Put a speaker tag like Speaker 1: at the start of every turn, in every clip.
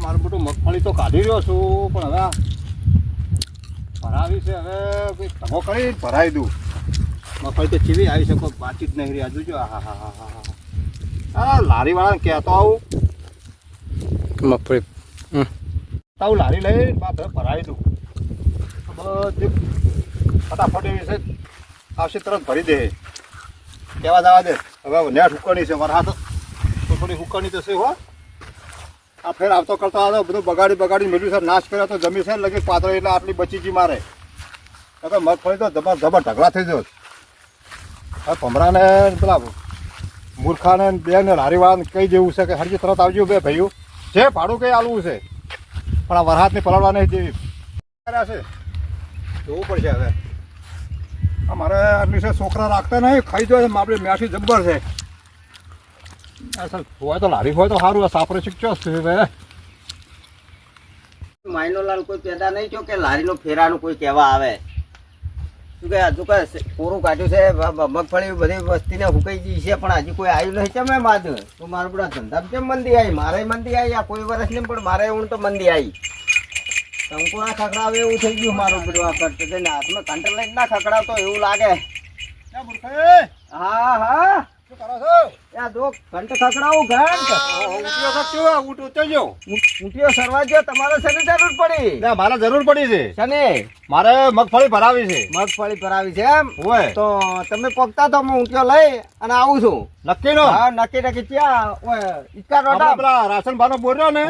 Speaker 1: મારું બધું મગફળી તો કાઢી રહ્યો છું, પણ હવે ભરાવી છે. હવે કંઈક ધમો કરી ભરાવી દઉં. મગફળી તો ચીવી આવી છે, કોઈ બાકી જ નહીં રહી. હજુ જો હા હા હા હા હા લારીવાળાને કહેતો આવું
Speaker 2: મગફળી
Speaker 1: તાવું લારી લઈ ભરાવી દઉં. બધી ફટાફટ એવી છે આવશે તરત ભરી દે. કહેવા જવા દે. હવે નેટ હુકવાની છે વરસાદ તો થોડી હુકવાની તો છે હો. આ ફેર આવતો કરતો આવ્યો બધું બગાડી મેળવ્યું છે, નાશ કર્યો તો જમી છે લગી પાતળી એટલે આટલી બચીજી મારે. હવે મગફળી તો જબર ઢગલા થઈ ગયો. હવે ભમરાને પેલા મૂર્ખાને બે ને લારીવાળાને કહી દેવું છે કે હરજી તરત આવજો બે ભાઈઓ, જે ભાડું કંઈ આલવું છે પણ આ વરસાદની પલળવા નહીં જેવી છે. જોવું પડશે હવે. અમારે આટલી છે છોકરા રાખતા નહીં, ખાઈ જાય આપણે મેઠી જબ્બર છે. હોય તો લારી હોય તો સારું. સાપરે શીખ્યો છે ભાઈ.
Speaker 3: માયનો લાલ કોઈ પેદા નહીં થયો કે લારીનો ફેરાનું કોઈ કહેવા આવે. શું કે હજુ કઈ કોરું કાઢ્યું છે, મગફળી બધી વસ્તીને હુકાઈ ગઈ છે, પણ હજી કોઈ આવ્યું નહીં. ચમે માદ તો મારું બધા ધંધા કેમ મંદી આવી? મારે મંદી આવી. આ કોઈ વર્ષ નહીં પણ મારે હું તો મંદી આવી. કંકુના ખકડાવે એવું થઈ ગયું મારું બધું. આ કરતો હાથમાં કંટ્રોલ લઈને ના ખકડાવતો એવું લાગે. હા હા
Speaker 1: શું કરો છો?
Speaker 3: ત્યાં જો ઘંટ ખકડાવું ઘંટ ઊંટીઓ સરવા જો તમારે શેની જરૂર પડી?
Speaker 1: મારે જરૂર પડી છે.
Speaker 3: શને?
Speaker 1: મારે મગફળી ભરાવી છે.
Speaker 3: મગફળી ભરાવી છે એમ
Speaker 1: હોય
Speaker 3: તો તમે પકતા તો હું ઊંટીઓ લઈ અને આવું છું.
Speaker 1: નક્કી નો?
Speaker 3: હા નક્કી ક્યાં ઈચકા રોટા
Speaker 1: પેલા રાશન ભાનો બોર્યો ને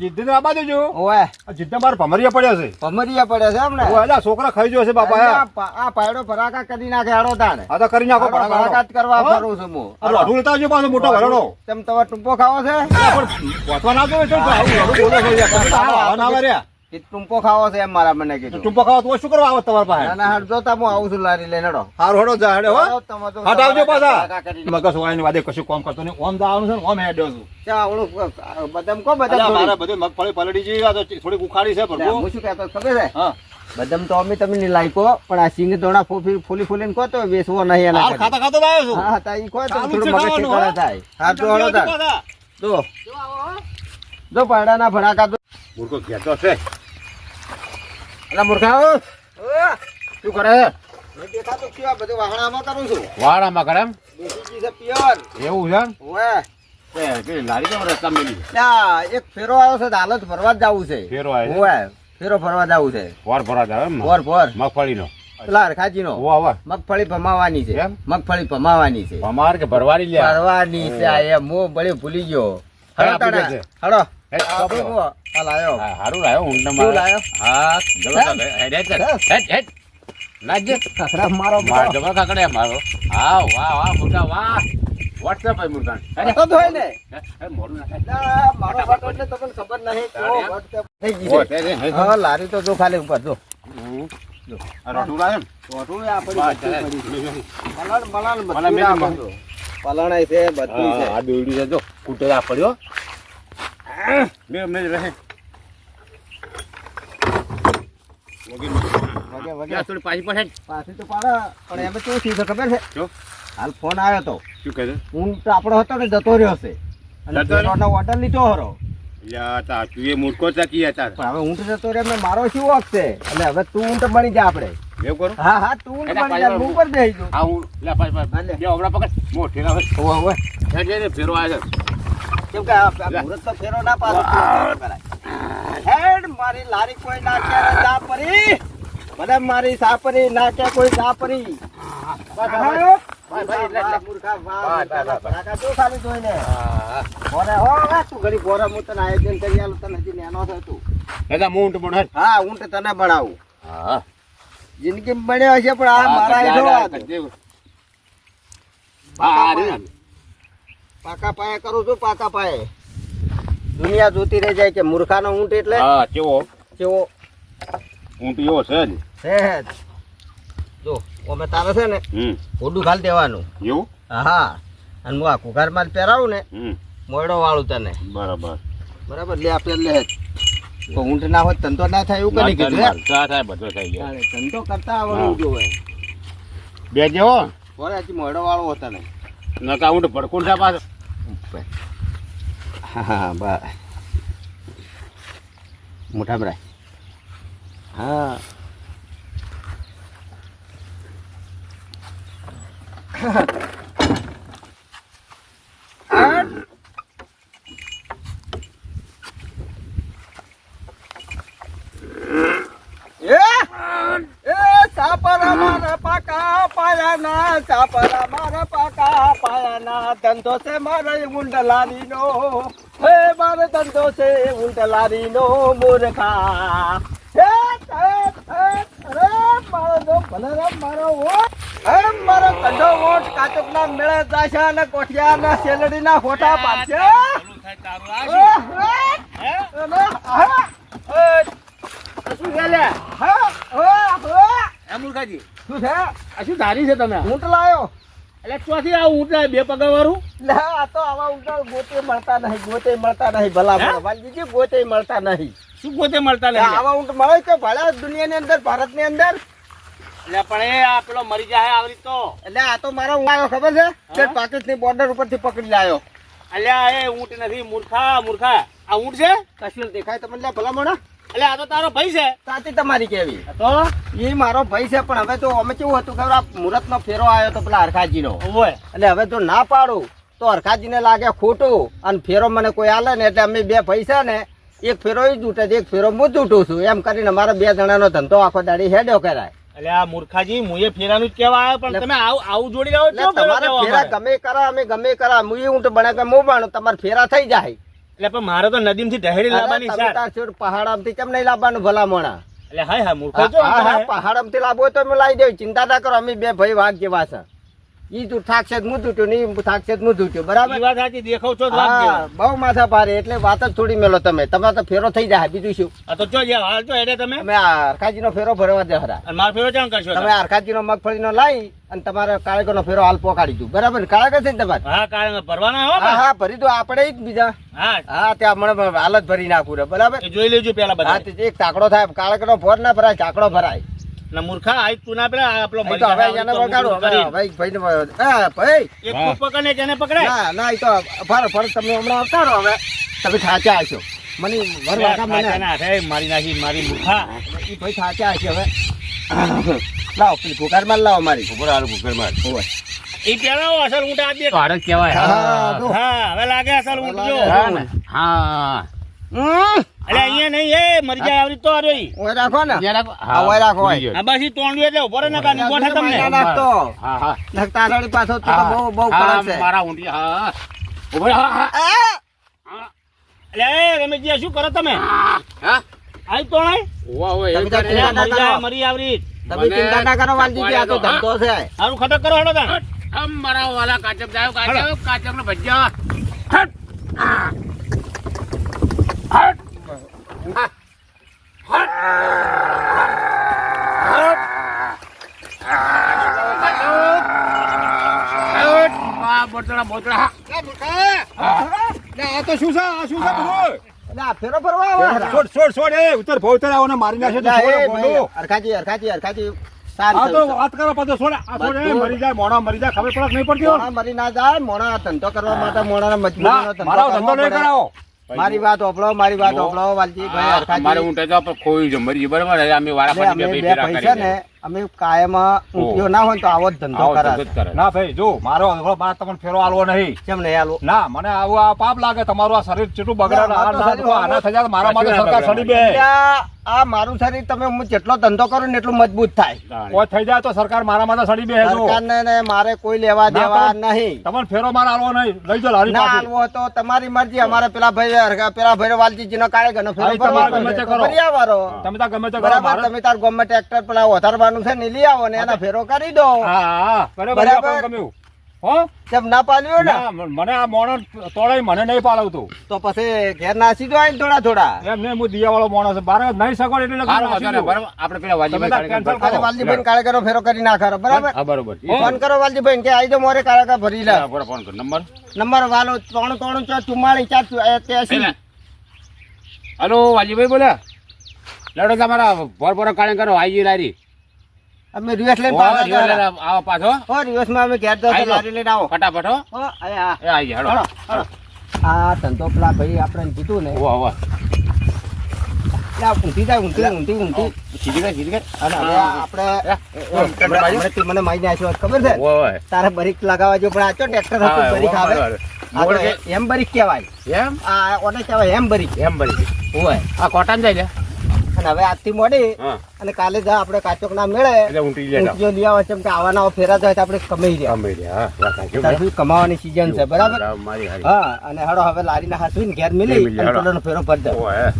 Speaker 1: જીદ્દી ને આબા દેજો.
Speaker 3: ઓય
Speaker 1: જીદ્દા મારે ભમરિયા પડ્યા છે.
Speaker 3: ભમરિયા પડ્યા છે એમ ને?
Speaker 1: એટલે છોકરા ખાઈ ગયો છે બાપા.
Speaker 3: આ પાયડો ભરાકા કરી નાખે હેડો તાણે.
Speaker 1: હા તો કરી નાખો.
Speaker 3: ભરાકાત કરવા ફરું છું હું.
Speaker 1: અઢું લેતા આવજો પાછો મોટો ભરણો.
Speaker 3: તેમ તમે ટૂંપો ખાવો છે?
Speaker 1: પહોંચવા ના દો
Speaker 3: ટૂંપો ખાવો છે એમ મારા મને કીધું.
Speaker 1: ટૂંપો ખાવા તો શું કરવા આવો તમારા પાસે?
Speaker 3: ના ના હડજો તા હું આવું છું લારી લઈને હેડો.
Speaker 1: હારું હેડો જા હેડો હો.
Speaker 3: તમે તો
Speaker 1: હટ આવજો પાછા.
Speaker 3: ભરાકા કરી
Speaker 1: મગજ વાળીની વાદે કશું કામ કરતો નહીં. ઓમ દાવાનું છે ને ઓમ હેડ્યો છું.
Speaker 3: ચા ઓલું બદામ કો બદામ
Speaker 1: મારે બધું મગફળી પલળી જઈ આ તો થોડીક ઉખાડી છે
Speaker 3: થોડી. હું શું કહેતો ખબર છે?
Speaker 1: હા
Speaker 3: બદામ તો અમે તમે નહીં લાયકો, પણ આ સિંગ દોણા ફૂલીને કહો તો વેચવો નહીં એના
Speaker 1: હાલ ખાતા ખાતા જ આવ્યો છું.
Speaker 3: હા તા ઈ કહો તો
Speaker 1: ચાલુ
Speaker 3: થોડું
Speaker 1: છે
Speaker 3: મગજ
Speaker 1: ખાવાનું,
Speaker 3: ઠેકાણા થાય. હા તો હળો તાર
Speaker 1: પાછા.
Speaker 3: જો પાડાના ભડાકા તો
Speaker 1: મૂર્ખો ઘેતો છે.
Speaker 3: અલા મૂર્ખાઓ શું કરે? મેં દેખાતું શું આ બધું વાહણામાં કરું છું.
Speaker 2: વાડામાં કરે એમ?
Speaker 3: દેશી ચીજ છે પ્યોર.
Speaker 2: એવું છે?
Speaker 3: ઓએ
Speaker 2: લારી કેમ રસ્તા મેલી?
Speaker 3: ત્યાં એક ફેરો આવ્યો છે, હાલત ભરવા જ જવું છે.
Speaker 2: ફેરો આવ્યો?
Speaker 3: ઓએ ફેરો ભરવા જવું છે.
Speaker 2: ફોર ફરા જાવ એમ?
Speaker 3: ફોર
Speaker 2: મગફળીનો?
Speaker 3: પેલા હરખાજીનો મગફળી ભમાવાની છે.
Speaker 2: એમ?
Speaker 3: મગફળી ભમાવાની છે.
Speaker 2: અમાર કે ભરવાડી લે?
Speaker 3: ભરવાની છે. આ એ મો બળે ભૂલી ગયો. હળો તાણા હળો. આ લાયો.
Speaker 2: હારું લાયો ઊંડા
Speaker 3: શું લાયો?
Speaker 2: હા હેડ નાજે
Speaker 3: ખખડા મારો
Speaker 2: માર જબર કાકડે મારો. હા વાહ વાહ મોટા વાહ. વોટ્સએપ પર મુરકાન
Speaker 3: તો ધોય ને.
Speaker 2: મોડું ના
Speaker 3: ના મારો ફોટો એટલે તમને ખબર નહીં તો WhatsApp થઈ ગઈ છે. હા લારી તો જો ખાલી ઉપર જો.
Speaker 2: રોટું લાયો ને?
Speaker 3: રોટું આ પડી પલાણાય છે બધું છે.
Speaker 2: આ દોડી છે જો કુટેલા પડ્યો બે મિનિટ રહે
Speaker 3: વગે
Speaker 2: થોડી પાછી પડે
Speaker 3: પાછી તો પાડે પણ એમ શું થયું છે ખબર છે?
Speaker 2: જો
Speaker 3: હાલ ફોન આવ્યો તો
Speaker 2: શું કહે છે?
Speaker 3: ઊંટ તો આપણો હતો ને જતો રહ્યો છે અને
Speaker 2: જતો રહ્યો?
Speaker 3: પેલોનો ઓર્ડર લીધો હરો
Speaker 2: યા તા તું એ મૂર્ખો ચાકી હતા
Speaker 3: પણ હવે ઊંટ જતો રહ્યો એટલે મારો શું હક છે? એટલે હવે તું ઊંટ બની જા આપણે.
Speaker 2: એવું કરું?
Speaker 3: હા હા તું ઊંટ બની જા હું ઉપર બેસી જાઉં.
Speaker 2: હા હું લે પાછી
Speaker 3: હા, લે.
Speaker 2: બે હમણાં પકડ મોટી ના
Speaker 3: ઓવે ઓવે
Speaker 2: હોય ફેરો આવ્યો
Speaker 3: કેમ કે આ મુહૂર્ત તો ફેરો ના પાડો હેડ મારી લારી કોઈ ના કે જા પરી મને મારી સાપરી ના કે કોઈ જા પરી મૂર્ખા વાહ જો ખાલી જોઈને બોરે હો તું ઘડી બોરે હું તને આયોજન કરી આલું તને હજી નેનો છે તું
Speaker 2: દાદા મૂંટ પણ હટ
Speaker 3: હા ઊંટ તને બનાવું
Speaker 2: હા
Speaker 3: જિંદગી બન્યો હશે પણ આ મારા પાકા પાયે કરું છું પાકા પાયે દુનિયા જોતી રહી જાય કે મૂર્ખાનો ઊંટ એટલે
Speaker 2: હા કેવો
Speaker 3: કેવો
Speaker 2: ઊંટ એવો છે જ
Speaker 3: છે જો અમે તારે છે ને ફોડું ખાલી દેવાનું
Speaker 2: એવું
Speaker 3: હા અને હું આ કુઘારમાં પહેરાવું ને મોયડો વાળું તને
Speaker 2: બરાબર
Speaker 3: બરાબર લે આપે લે તો ઊંટ ના હોય ધંધો ના થાય એવું કરી કીધું
Speaker 2: થાય બધો થઈ ગયો
Speaker 3: ધંધો કરતા આવડવું જોવે
Speaker 2: બે જેવો
Speaker 3: બોલે હજી મોયડો વાળો હતો ને
Speaker 2: નકા ઊંટ ભડકું છે પાછો
Speaker 3: હા બસ મોઢામાં રાખ. હા સાપરા મારા પાકા પાયાના, સાપરા મારા પાકા પાયાના, ધંધો છે મારો ઊંડલારીનો, હે મારો ધંધો છે ઊંડલારીનો મૂર્ખા. અરે મારો તો ભલે મારો ઓટ, હે મારો કંઢો ઓટ કાચકના મેળે જાશે અને કોઠિયાના શેલડીના હોઠા પાડશે.
Speaker 2: શું છે લે? મૂર્ખાજી
Speaker 3: શું છે?
Speaker 2: આ શું ધારી છે તમે?
Speaker 3: ઊંટ લાયો.
Speaker 2: એટલે ચોથી આ ઊંટ લાય, બે પગા વાળું?
Speaker 3: લે આ તો આવા ઊંટ ગોતે મળતા નહીં ભલા વાલજીજી, ગોતે મળતા નહીં.
Speaker 2: શું પોતે મળતા નહીં?
Speaker 3: આવા ઊંટ મળે કે ભલા દુનિયાની અંદર, ભારતની અંદર.
Speaker 2: એટલે પણ એ આ પેલો મરી જાય આવરી તો.
Speaker 3: એટલે આ તો મારો ઊંટ આવ્યો ખબર છે, તે પાકિસ્તાનની બોર્ડર ઉપરથી પકડી લાયો.
Speaker 2: અલ્યા એ ઊંટ નથી, મૂર્ખા મૂર્ખા. આ ઊંટ છે?
Speaker 3: કશું દેખાય તમને લે ભલા મોણા?
Speaker 2: એટલે આ તો તારો ભાઈ છે.
Speaker 3: સાચી તમારી કેવી.
Speaker 2: તો
Speaker 3: એ મારો ભાઈ છે, પણ હવે તો અમે કેવું હતું ખબર, આ મુહૂર્તનો ફેરો આવ્યો તો પેલા હરખાજીનો.
Speaker 2: ઓય
Speaker 3: એટલે હવે જો ના પાડું તો હરખાજીને લાગે ખોટું, અને ફેરો મને કોઈ આલે ને એટલે અમે બે ભાઈ છે ને, એક ફેરો એ જૂટે એક ફેરો હું જૂટું છું, એમ કરીને અમારા બે જણાનો ધંધો આખો દાડી હેડ્યો કરાય.
Speaker 2: એટલે આ મૂર્ખાજી મુએ ફેરાનું જ કહેવા આવ્યો, પણ તમે આવું જોડી રહ્યો છો.
Speaker 3: તમારે ફેરા ગમે કરા, અમે ગમે કરા, હું ઊંટ બને કે હું બાણું, તમારે ફેરા થઈ જાય.
Speaker 2: એટલે પણ મારે તો નદીમ થી ઢહેડી લાવવાની છે.
Speaker 3: પહાડ કેમ નહીં લાવવાનું ભલા મોણા?
Speaker 2: એટલે હાય હા મૂર્ખા જો
Speaker 3: પહાડ થી લાવવો તો અમે લાવી દેવું, ચિંતા ના કરો, અમે બે ભાઈ વાઘ જેવા છે. ઈ તું થાકશે હું તૂટ્યું, નહીં થાકશે હું તૂટ્યું. બરાબર,
Speaker 2: વાત સાચી, દેખાવ છો.
Speaker 3: બહુ માથા ભારે, એટલે વાત જ થોડી મેલો તમે. તમારે તો ફેરો થઈ જાય, બીજું શું?
Speaker 2: આ તો જો હાલ તો એટલે તમે
Speaker 3: અમે હરખાજી નો ફેરો ભરવા દે હરા.
Speaker 2: અને મારો ફેરો ચાણ કરશો
Speaker 3: તમે હરખાજી નો મગફળી નો લાવી અને તમારે કાળેગર નો ફેરો હાલ પોકાડી દઉં. બરાબર, કાળેગર છે ને તમારે?
Speaker 2: હા કાળે ભરવાના હો.
Speaker 3: હા હા ભરી દો, આપણે જ બીજા.
Speaker 2: હા
Speaker 3: હા ત્યાં મને હાલ જ ભરી નાખું રે. બરાબર,
Speaker 2: એ જોઈ લેજો પેલા બધા.
Speaker 3: હા એક ટાકડો થાય, કાળેગર નો ફોર ના ભરાય, ટાકડો ભરાય.
Speaker 2: ના મૂર્ખા આઈ તું ના પેલા આપણો
Speaker 3: એ તો હવે એને વગાડો. ભાઈ ભાઈ ભાઈ
Speaker 2: એક ફૂટ પકડને જેને પકડે.
Speaker 3: ના ના, એ તો ફર તમે હમણાં આવતા રહો. હવે તમે થાચા હશો, મને ભરવા મને
Speaker 2: મારી નાખી મારી મૂર્ખા.
Speaker 3: એ ભાઈ થાચા હશે. હવે લાવો પેલી ભૂકાર માર લાવો, મારી
Speaker 2: ભૂખર માર. એ પેલા અસલ ઊંટ આ દે ભારત કહેવાય. હા હવે લાગે અસલ ઊંટ જો. હા અલે અહીંયા નહીં, એ મરી જાય આવરી તો આરોઈ
Speaker 3: ઓય રાખો ને.
Speaker 2: હા
Speaker 3: ઓય રાખો.
Speaker 2: આ બસ ઈ તોંડ્યું એટલે ઉભો રહે ને કાની ગોઠા તમને.
Speaker 3: નાખતો
Speaker 2: હા હા
Speaker 3: નાખતા આડી પાછો તો બહુ બહુ ખરાબ છે.
Speaker 2: મારા ઊંટી. હા ઉભો રહે. હા હા અલે એ રમેશજી શું કરો તમે? હા આઈ તોણાય ઓવા ઓય
Speaker 3: તમે તો ચિંતા ના
Speaker 2: મરી
Speaker 3: કરો.
Speaker 2: જાય મરી આવરી.
Speaker 3: તમે ચિંતા ના કરો વાલજી, આ તો ધંધો છે.
Speaker 2: હારું ખટક કરો હેડો તા.
Speaker 4: હમ મારા વાલા કાચક જાયો કાચક નો ભજ્યા હટ હટ
Speaker 1: આ તો શું છે? આ શું છે બધું?
Speaker 3: એટલે આ ફેરો ફરવા આવે.
Speaker 1: છોડ છોડ છોડ, એ ઉત્તર ભોતર આવો ને મારી નાખે તો છોડો બોલો.
Speaker 3: હરખાજી
Speaker 1: આ તો વાત કરો પછી છોડ. આ છોડ એ મરી જાય, મોણા મરી જાય, ખબર પડે નહીં પડતી હો.
Speaker 3: મોણા મરી ના જાય. મોણા ધંધો કરવા માટે મોણા મજબૂરી
Speaker 1: મારો ધંધો નહીં કરાવો.
Speaker 3: મારી વાત ઓપળો, મારી વાત ઓપળો વાલજી ભાઈ. હરખાજી
Speaker 4: મારે ઊંટે તો ખોયું છે મરી ગયું બરાબર. અમે વાળા
Speaker 3: એટલે
Speaker 4: પાછી
Speaker 3: અમે
Speaker 4: બે
Speaker 3: બે
Speaker 4: ફેરા
Speaker 3: પૈસા ને
Speaker 4: કરી
Speaker 3: અમે કાયમ ઊંટિયો ના હોય તો આવો જ ધંધો કરાય.
Speaker 1: ના ભાઈ જો મારો મારે તમને ફેરો આલવો નહીં.
Speaker 3: કેમ નહીં આલો?
Speaker 1: ના મને આવું આ પાપ લાગે. તમારું આ શરીર ચેટલું બગડે.
Speaker 3: ના, આ તો શરીર
Speaker 1: આના થઈ જાય તો મારા માટે સરકાર સડી બે.
Speaker 3: આ મારું શરીર તમે હું જેટલો ધંધો કરું ને એટલું મજબૂત થાય.
Speaker 1: કોઈ થઈ જાય તો સરકાર મારા માટે સડી બે. જો
Speaker 3: સરકારને ને મારે કોઈ લેવા
Speaker 1: ના,
Speaker 3: દેવા
Speaker 1: તમે-
Speaker 3: નહીં.
Speaker 1: તમને ફેરો મારે આલવો નહીં. લઈ જાઓ લારી
Speaker 3: ના
Speaker 1: પાસે.
Speaker 3: આલવો તો તમારી મરજી. અમારે પેલા ભાઈ વાલજીનો કાળેગરનો ફેરો
Speaker 1: હા, એ તમારે
Speaker 3: ભરવાનો
Speaker 1: ગમે
Speaker 3: છે
Speaker 1: તે
Speaker 3: તો
Speaker 1: કરો.
Speaker 3: ભરી આવવાનો.
Speaker 1: તમે ત્યાં ગમે તે કરો.
Speaker 3: બરાબર,
Speaker 1: મારે-
Speaker 3: તમે તાર ગમે ટ્રેક્ટર પેલા વધારવાનું છે ને લઈ આવો ને એના ફેરો કરી દો.
Speaker 1: હા હા બરાબર.
Speaker 3: બરાબર.
Speaker 1: આપણને ગમ્યું. હો
Speaker 3: તેમ ના પાલ્યો ને
Speaker 1: ના, મને આ મોણો તોડાઈ મને નહીં પાલવતું.
Speaker 3: તો પછી ઘેર નાસી દો આઈને થોડા થોડા.
Speaker 1: એમ નહીં, હું દિયા વાળો માણસ છું. બારે નહીં સગવડ એટલે
Speaker 4: સારું
Speaker 1: નાસી
Speaker 4: વાંધો નહીં,
Speaker 1: દઉં.
Speaker 4: બરાબર. આપણે પેલા
Speaker 1: તમે
Speaker 4: વાજીભાઈ
Speaker 1: તાર cancel
Speaker 4: કાળેગર
Speaker 1: કરો.
Speaker 3: વાલજીભાઈ કાળેગરનો ફેરો કરી નાખો. બરાબર,
Speaker 4: હા બરોબર.
Speaker 3: ફોન કરો વાલજીભાઈ કે આઈ દો મોરે કાળેગર ભરી લે.
Speaker 4: બરાબર ફોન કર નંબર.
Speaker 3: નંબર વાલો 33444
Speaker 4: હલો વાજીભાઈ બોલ્યા. લડો તમારા ભોર કાળે કરો આઈ લારી.
Speaker 3: અમે રિવર્સ લઈને
Speaker 4: હો,
Speaker 3: પાછા
Speaker 4: રિવર લઈને
Speaker 3: જવાના.
Speaker 4: આવો પાછો
Speaker 3: હો રિવર્સમાં અમે ઘેર જશે
Speaker 4: આઈ જાઓ.
Speaker 3: લારી લઈને આવો.
Speaker 4: ફટાફટ હો.
Speaker 3: હો આયા
Speaker 4: એ આઈ ગયા
Speaker 3: હળો
Speaker 4: હેડો.
Speaker 3: હળો. આ ધંધો પેલા ભાઈ આપણે કીધું ને
Speaker 4: હોવા હોવા.
Speaker 3: આ ઊંધી જાય, ઊંધી.
Speaker 4: સીધી કર, સીધી કર.
Speaker 3: અને હવે આપણે હમણાં તે મને મારી નાખ્યો ખબર છે
Speaker 4: ઓય.
Speaker 3: તારે બરીક લગાવવા જો પણ આ ચો ટ્રેક્ટર હતું બરીક આવે આ તો એમ બરીક કહેવાય
Speaker 4: એમ?
Speaker 3: આ ઓને કહેવાય એમ બરીક
Speaker 4: એમ બરી.
Speaker 3: હોય.
Speaker 4: આ કોટન જાય લે.
Speaker 3: અને હવે આજથી મોડી
Speaker 4: હા.
Speaker 3: અને કાલે જા આપણે કાચોક ના મેળે
Speaker 4: એટલે ઊંટી લેતા.
Speaker 3: ઊંટીઓ લઈ આવે છે કેમ કે આવા નવા ફેરા જાય તો આપણે કમાઈ રહ્યા
Speaker 4: અમે રે, હા, વાત સાચી.
Speaker 3: તારું કમાવાની સીઝન છે બરાબર
Speaker 4: મારી હારી.
Speaker 3: હા અને હડો હવે લારીના હાથવીને ઘેર મિલી
Speaker 4: મિલી,
Speaker 3: અને
Speaker 4: હળો.
Speaker 3: પેલોનો ફેરો ભરી દે
Speaker 4: ઓય.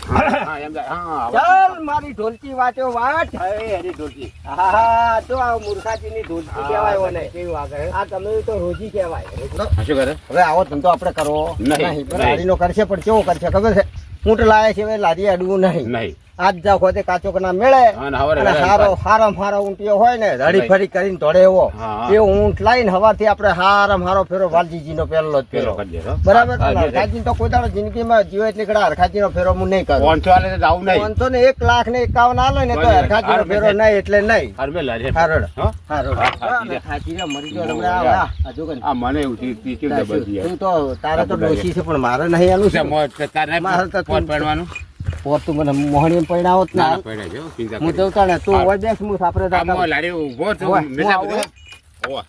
Speaker 4: હા, એમ જાય. હા,
Speaker 3: ચાલ મારી ઢોલકી વાંચો વાટ
Speaker 4: એ હરી ડોલકી.
Speaker 3: હા તો આ મૂર્ખાજીની ઢોલકી
Speaker 4: હા,
Speaker 3: કહેવાય ઓને
Speaker 4: કેવું આગળ?
Speaker 3: આ તમે તો રોજી કહેવાય
Speaker 4: હા, શું કરે?
Speaker 3: હવે આવો ધંધો આપણે કરવો
Speaker 4: નહીં,
Speaker 3: નહીં લારીનો કરશે પણ કેવો કરશે ખબર છે ઊંટ લાવે છે હવે લારી અડવું નહીં
Speaker 4: નહીં.
Speaker 3: આજ જાવ ખોદે કાચોક ના મેળે
Speaker 4: અને હવારે
Speaker 3: અને
Speaker 4: વહેલા
Speaker 3: હારો ઊંટીઓ હોય ને રડી ફરી કરીને ધોડે એવો
Speaker 4: હા.
Speaker 3: એ ઊંટ લાઈને હવારથી આપણે હારો ફેરો વાલજીજી નો પહેલો જ
Speaker 4: પેલો
Speaker 3: ફેરો
Speaker 4: કરી દેજો.
Speaker 3: બરાબર
Speaker 4: હા, જે
Speaker 3: હરખાજી તો કોઈ દાડો જિંદગીમાં જીવે એટલે કડા હરખાજી નો ફેરો હું નહીં કરું
Speaker 4: 500 આલે તો જાવું નહીં.
Speaker 3: 551 આલે ને તો
Speaker 4: કોઈ
Speaker 3: હરખાજી નો
Speaker 4: નહીં.
Speaker 3: ફેરો નહીં એટલે નહીં
Speaker 4: હાર મેં લારી.
Speaker 3: હારોડ.
Speaker 4: હા?
Speaker 3: હારો
Speaker 4: હા, સાચી છે.
Speaker 3: ખાચી રે મરી ગયો
Speaker 4: બહુ
Speaker 3: હમણાં
Speaker 4: યાર.
Speaker 3: આ હજુ કઈ
Speaker 4: આ મને એવું થયું, તી કેમ ડબલ થયા?
Speaker 3: તું તો તારે તો ડોશી છે પણ મારે નહીં આનું છે
Speaker 4: તારે
Speaker 3: મારે તો
Speaker 4: પોત પડવાનું?
Speaker 3: પોત તું મને મોહણી પડાવો જ
Speaker 4: ના,
Speaker 3: ના
Speaker 4: ના, પડ્યા છે, હો, ચિંતા
Speaker 3: હું
Speaker 4: કરી.
Speaker 3: જવતા ને તું હોય બેસ હું સાપરે
Speaker 4: આમાં લારી ઊભો છું,
Speaker 3: હોય,
Speaker 4: મેં
Speaker 3: હું આવું.
Speaker 4: બધું. હોવા.